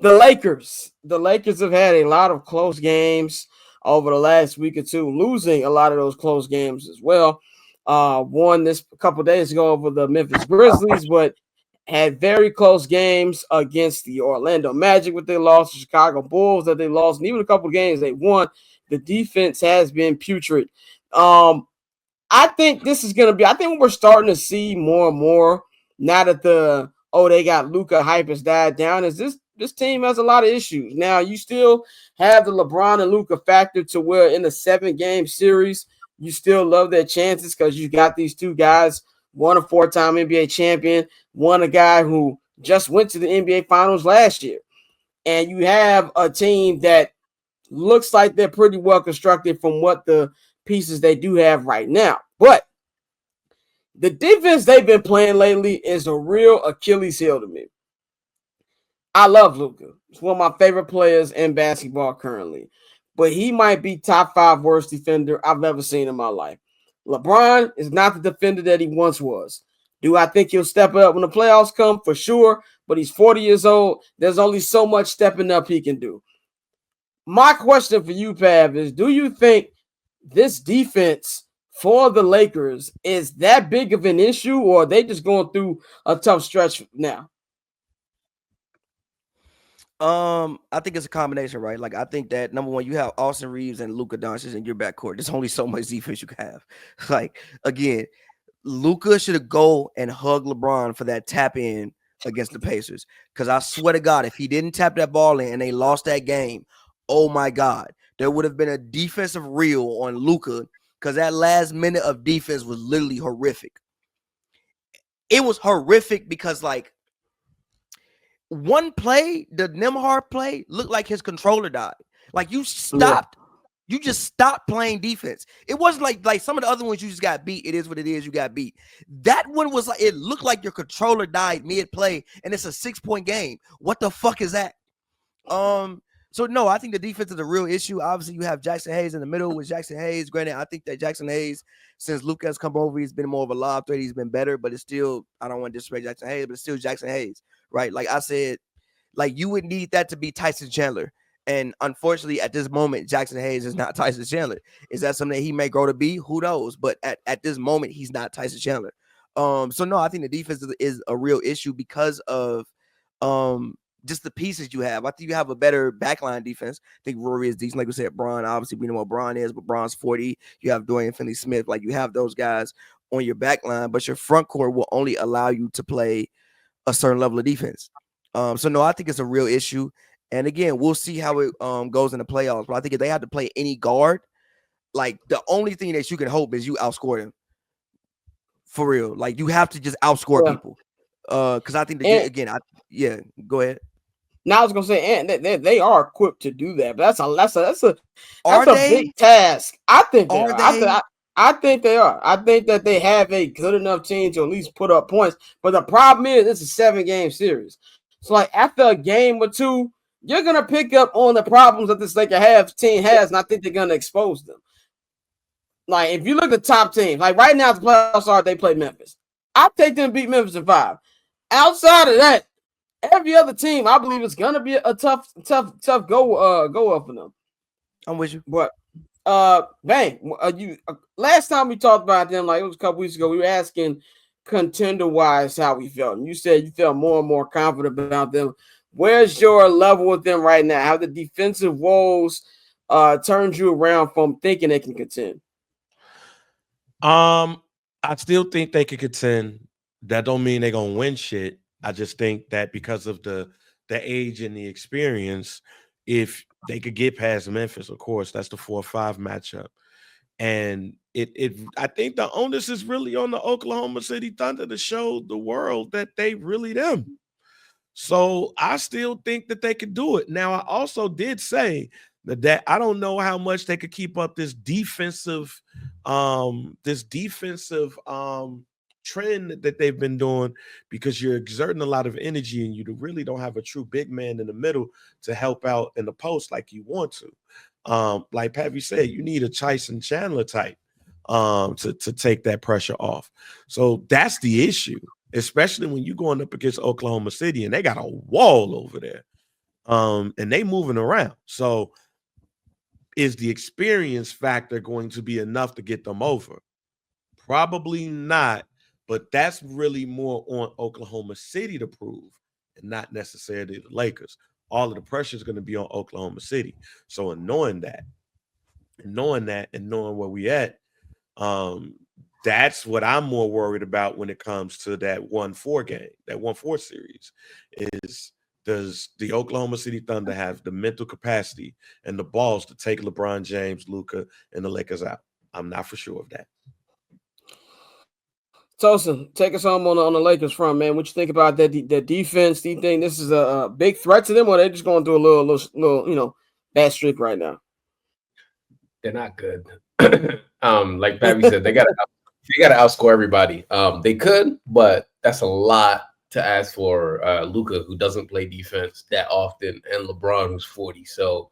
The Lakers have had a lot of close games over the last week or two, losing a lot of those close games as well. Won this a couple days ago over the Memphis Grizzlies, but had very close games against the Orlando Magic, what they lost, the Chicago Bulls that they lost, and even a couple games they won. The defense has been putrid. I think this is going to be, I think we're starting to see more and more now that they got Luka hype has died down, is this team has a lot of issues. Now, you still have the LeBron and Luka factor to where in a 7-game series, you still love their chances because you got these two guys, one a 4-time NBA champion, one a guy who just went to the NBA Finals last year. And you have a team that looks like they're pretty well constructed from what the pieces they do have right now. But the defense they've been playing lately is a real Achilles heel to me. I love Luka. He's one of my favorite players in basketball currently. But he might be top 5 worst defender I've ever seen in my life. LeBron is not the defender that he once was. Do I think he'll step up when the playoffs come? For sure. But he's 40 years old. There's only so much stepping up he can do. My question for you, Pav, is do you think this defense for the Lakers is that big of an issue, or are they just going through a tough stretch now? I think it's a combination, right? Like, I think that number one, you have Austin Reeves and Luka Doncic in your backcourt. There's only so much defense you can have. Like, again, Luka should have go and hug LeBron for that tap in against the Pacers. Because I swear to God, if he didn't tap that ball in and they lost that game, oh my God, there would have been a defensive reel on Luka, because that last minute of defense was literally horrific. It was horrific because, like, one play, the Nembhard play, looked like his controller died. Like, you stopped. Yeah. You just stopped playing defense. It wasn't like some of the other ones you just got beat. It is what it is. You got beat. That one was like, it looked like your controller died mid-play, and it's a 6-point game. What the fuck is that? So, no, I think the defense is a real issue. Obviously, you have Jackson Hayes in the middle with Jackson Hayes. Granted, I think that Jackson Hayes, since Luka has come over, he's been more of a lob threat. He's been better, but it's still, I don't want to disrespect Jackson Hayes, but it's still Jackson Hayes, right? Like I said, like, you would need that to be Tyson Chandler. And unfortunately, at this moment, Jackson Hayes is not Tyson Chandler. Is that something that he may grow to be? Who knows? But at this moment, he's not Tyson Chandler. So, no, I think the defense is a real issue because of just the pieces you have. I think you have a better backline defense. I think Rory is decent. Like we said, Bron, obviously we know what Bron is, but Bron's 40. You have Dorian Finney-Smith. Like, you have those guys on your backline, but your front court will only allow you to play a certain level of defense. So, no, I think it's a real issue. And, again, we'll see how it goes in the playoffs. But I think if they have to play any guard, like, the only thing that you can hope is you outscore them. For real. Like, you have to just outscore people. Because I think, go ahead. Now I was gonna say, and they are equipped to do that, but that's a big task. I think they are. I think they are. I think that they have a good enough team to at least put up points. But the problem is, it's a 7-game series. So, like, after a game or two, you're gonna pick up on the problems that this Lakers team has, and I think they're gonna expose them. Like, if you look at the top teams, like right now, the playoffs are, they play Memphis. I take them to beat Memphis in 5. Outside of that, every other team, I believe it's gonna be a tough go up for them. I'm with you. But last time we talked about them, like it was a couple weeks ago, we were asking contender wise how we felt. And you said you felt more and more confident about them. Where's your level with them right now? How the defensive woes turned you around from thinking they can contend? I still think they could contend. That don't mean they're gonna win shit. I just think that because of the age and the experience, if they could get past Memphis, of course, that's the 4-5 matchup. And I think the onus is really on the Oklahoma City Thunder to show the world that they really them. So I still think that they could do it. Now, I also did say that I don't know how much they could keep up this defensive trend that they've been doing, because you're exerting a lot of energy and you really don't have a true big man in the middle to help out in the post like you want to. Like Pappy said, you need a Tyson Chandler type to take that pressure off. So that's the issue, especially when you're going up against Oklahoma City and they got a wall over there. and they moving around. So is the experience factor going to be enough to get them over? Probably not, but that's really more on Oklahoma City to prove and not necessarily the Lakers. All of the pressure is going to be on Oklahoma City. So in knowing that and knowing where we at, that's what I'm more worried about when it comes to that 1-4 game, that 1-4 series. Is does the Oklahoma City Thunder have the mental capacity and the balls to take LeBron James, Luka, and the Lakers out? I'm not for sure of that. Tosin, take us home on the Lakers front, man. What you think about that defense? Do you think this is a big threat to them, or they just going through a little bad streak right now? They're not good. Like Pappy said, they got to outscore everybody. They could, but that's a lot to ask for Luka, who doesn't play defense that often, and LeBron, who's 40. So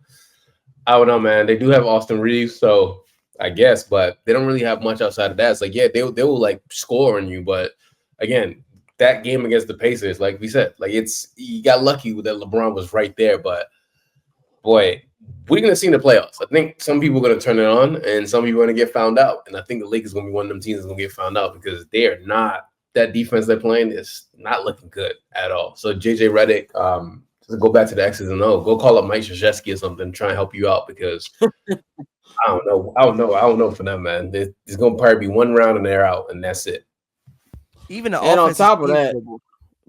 I don't know, man. They do have Austin Reeves, so I guess, but they don't really have much outside of that. It's like, yeah, they will like score on you, but again, that game against the Pacers, like we said, like you got lucky that LeBron was right there, but boy, we're gonna see in the playoffs. I think some people are gonna turn it on, and some people are gonna get found out. And I think the Lakers are gonna be one of them teams that's gonna get found out because they are not, that defense they're playing is not looking good at all. So JJ Redick, to go back to the X's and O's, go call up Mike Krzyzewski or something, try and help you out because I don't know for them, man. There's gonna probably be one round and they're out, and that's it. Even the and on offense top of that,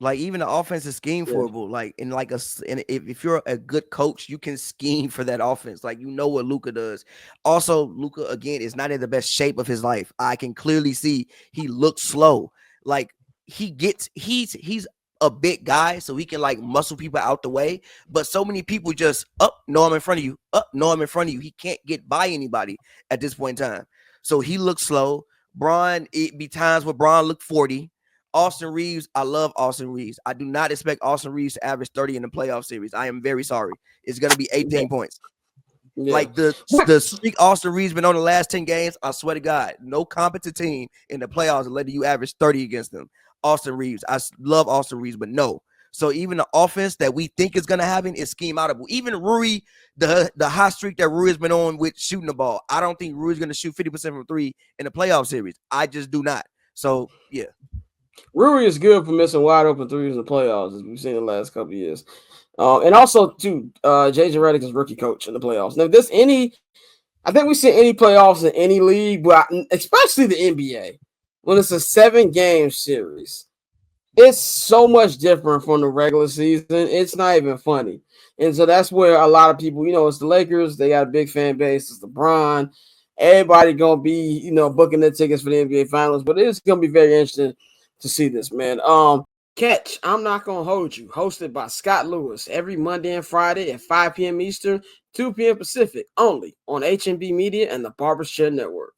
like even the offense is scheme-forable. Like if you're a good coach, you can scheme for that offense. Like you know what Luka does. Also, Luka again is not in the best shape of his life. I can clearly see he looks slow. Like he's a big guy, so he can like muscle people out the way. But so many people just no, I'm in front of you. No, I'm in front of you. He can't get by anybody at this point in time. So he looks slow. Bron, it be times where Bron look 40. Austin Reeves, I love Austin Reeves. I do not expect Austin Reeves to average 30 in the playoff series. I am very sorry. It's going to be 18 points. Yeah. Like the streak Austin Reeves been on the last 10 games, I swear to God, no competent team in the playoffs will let you average 30 against them. Austin Reeves, I love Austin Reeves, but no. So even the offense that we think is going to happen is scheme outable. Even Rui, the hot streak that Rui has been on with shooting the ball, I don't think Rui's going to shoot 50% from three in the playoff series. I just do not. So, yeah. Rui is good for missing wide open threes in the playoffs, as we've seen in the last couple of years. And also, too, JJ Redick is rookie coach in the playoffs. Now, I think we see any playoffs in any league, but especially the NBA, when it's a 7-game series, it's so much different from the regular season. It's not even funny. And so that's where a lot of people, it's the Lakers. They got a big fan base. It's LeBron. Everybody going to be, booking their tickets for the NBA Finals. But it's going to be very interesting to see this, man. Catch I'm Not Gonna Hold You, hosted by Scott Lewis every Monday and Friday at 5 p.m. Eastern, 2 p.m. Pacific, only on HNB Media and the Barbershop Network.